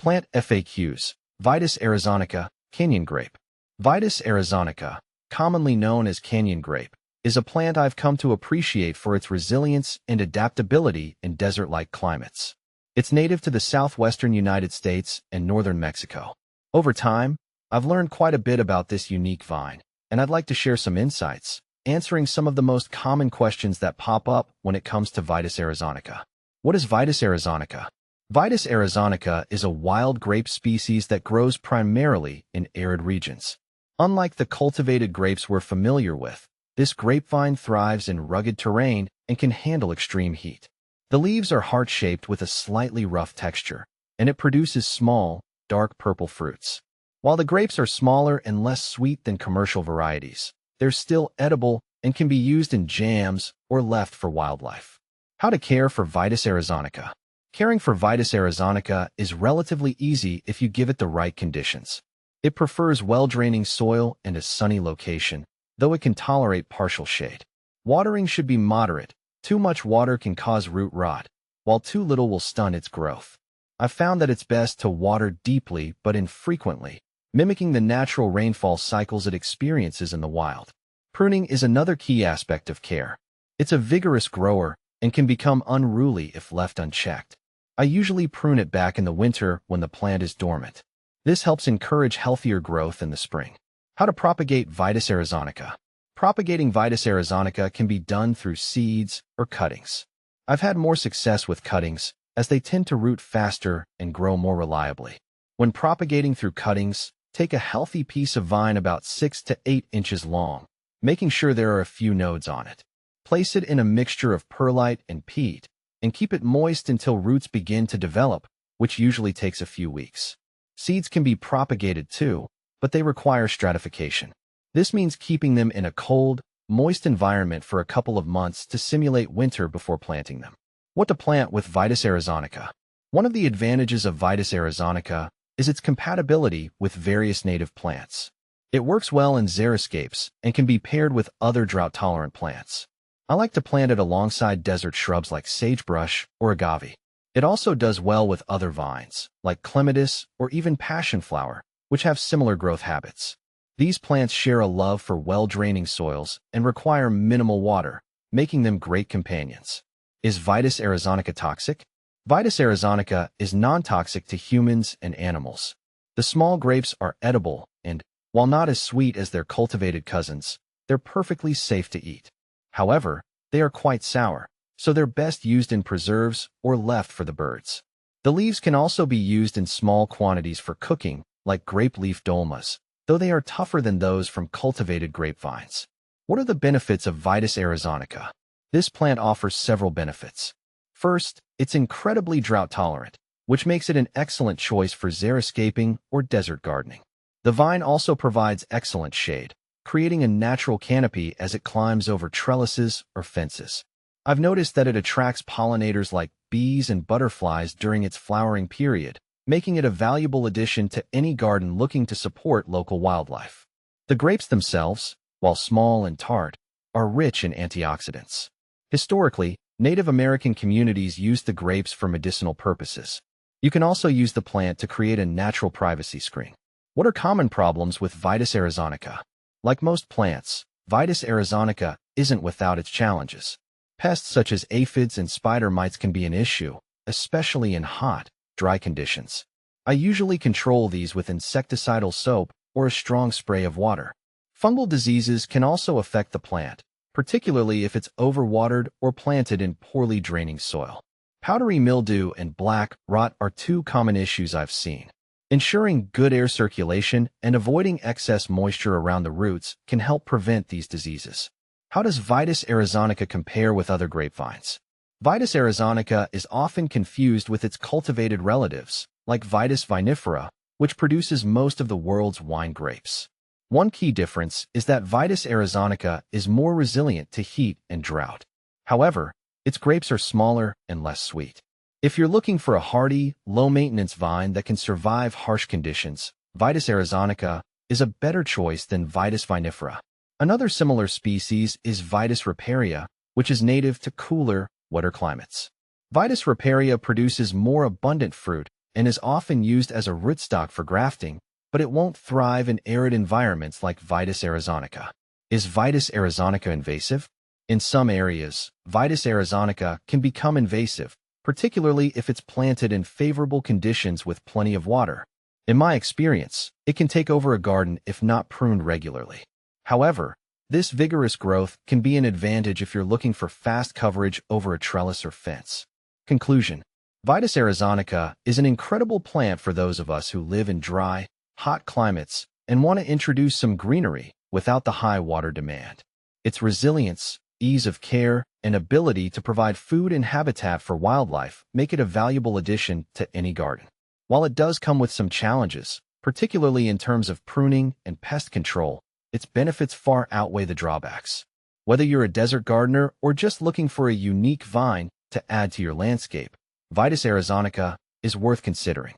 Plant FAQs. Vitis arizonica, canyon grape. Vitis arizonica, commonly known as canyon grape, is a plant I've come to appreciate for its resilience and adaptability in desert-like climates. It's native to the southwestern United States and northern Mexico. Over time, I've learned quite a bit about this unique vine, and I'd like to share some insights, answering some of the most common questions that pop up when it comes to Vitis arizonica. What is Vitis arizonica? Vitis arizonica is a wild grape species that grows primarily in arid regions. Unlike the cultivated grapes we're familiar with, this grapevine thrives in rugged terrain and can handle extreme heat. The leaves are heart-shaped with a slightly rough texture, and it produces small, dark purple fruits. While the grapes are smaller and less sweet than commercial varieties, they're still edible and can be used in jams or left for wildlife. How to care for Vitis arizonica? Caring for Vitis arizonica is relatively easy if you give it the right conditions. It prefers well-draining soil and a sunny location, though it can tolerate partial shade. Watering should be moderate. Too much water can cause root rot, while too little will stunt its growth. I've found that it's best to water deeply but infrequently, mimicking the natural rainfall cycles it experiences in the wild. Pruning is another key aspect of care. It's a vigorous grower and can become unruly if left unchecked. I usually prune it back in the winter when the plant is dormant. This helps encourage healthier growth in the spring. How to propagate Vitis arizonica? Propagating Vitis arizonica can be done through seeds or cuttings. I've had more success with cuttings, as they tend to root faster and grow more reliably. When propagating through cuttings, take a healthy piece of vine about 6 to 8 inches long, making sure there are a few nodes on it. Place it in a mixture of perlite and peat, and keep it moist until roots begin to develop, which usually takes a few weeks. Seeds can be propagated too, but they require stratification. This means keeping them in a cold, moist environment for a couple of months to simulate winter before planting them. What to plant with Vitis arizonica? One of the advantages of Vitis arizonica is its compatibility with various native plants. It works well in xeriscapes and can be paired with other drought-tolerant plants. I like to plant it alongside desert shrubs like sagebrush or agave. It also does well with other vines, like clematis or even passionflower, which have similar growth habits. These plants share a love for well-draining soils and require minimal water, making them great companions. Is Vitis arizonica toxic? Vitis arizonica is non-toxic to humans and animals. The small grapes are edible and, while not as sweet as their cultivated cousins, they're perfectly safe to eat. However, they are quite sour, so they're best used in preserves or left for the birds. The leaves can also be used in small quantities for cooking, like grape leaf dolmas, though they are tougher than those from cultivated grapevines. What are the benefits of Vitis arizonica? This plant offers several benefits. First, it's incredibly drought-tolerant, which makes it an excellent choice for xeriscaping or desert gardening. The vine also provides excellent shade, creating a natural canopy as it climbs over trellises or fences. I've noticed that it attracts pollinators like bees and butterflies during its flowering period, making it a valuable addition to any garden looking to support local wildlife. The grapes themselves, while small and tart, are rich in antioxidants. Historically, Native American communities used the grapes for medicinal purposes. You can also use the plant to create a natural privacy screen. What are common problems with Vitis arizonica? Like most plants, Vitis arizonica isn't without its challenges. Pests such as aphids and spider mites can be an issue, especially in hot, dry conditions. I usually control these with insecticidal soap or a strong spray of water. Fungal diseases can also affect the plant, particularly if it's overwatered or planted in poorly draining soil. Powdery mildew and black rot are two common issues I've seen. Ensuring good air circulation and avoiding excess moisture around the roots can help prevent these diseases. How does Vitis arizonica compare with other grapevines? Vitis arizonica is often confused with its cultivated relatives, like Vitis vinifera, which produces most of the world's wine grapes. One key difference is that Vitis arizonica is more resilient to heat and drought. However, its grapes are smaller and less sweet. If you're looking for a hardy, low-maintenance vine that can survive harsh conditions, Vitis arizonica is a better choice than Vitis vinifera. Another similar species is Vitis riparia, which is native to cooler, wetter climates. Vitis riparia produces more abundant fruit and is often used as a rootstock for grafting, but it won't thrive in arid environments like Vitis arizonica. Is Vitis arizonica invasive? In some areas, Vitis arizonica can become invasive, particularly if it's planted in favorable conditions with plenty of water. In my experience, it can take over a garden if not pruned regularly. However, this vigorous growth can be an advantage if you're looking for fast coverage over a trellis or fence. Conclusion: Vitis arizonica is an incredible plant for those of us who live in dry, hot climates and want to introduce some greenery without the high water demand. Its resilience, ease of care, and ability to provide food and habitat for wildlife make it a valuable addition to any garden. While it does come with some challenges, particularly in terms of pruning and pest control, its benefits far outweigh the drawbacks. Whether you're a desert gardener or just looking for a unique vine to add to your landscape, Vitis arizonica is worth considering.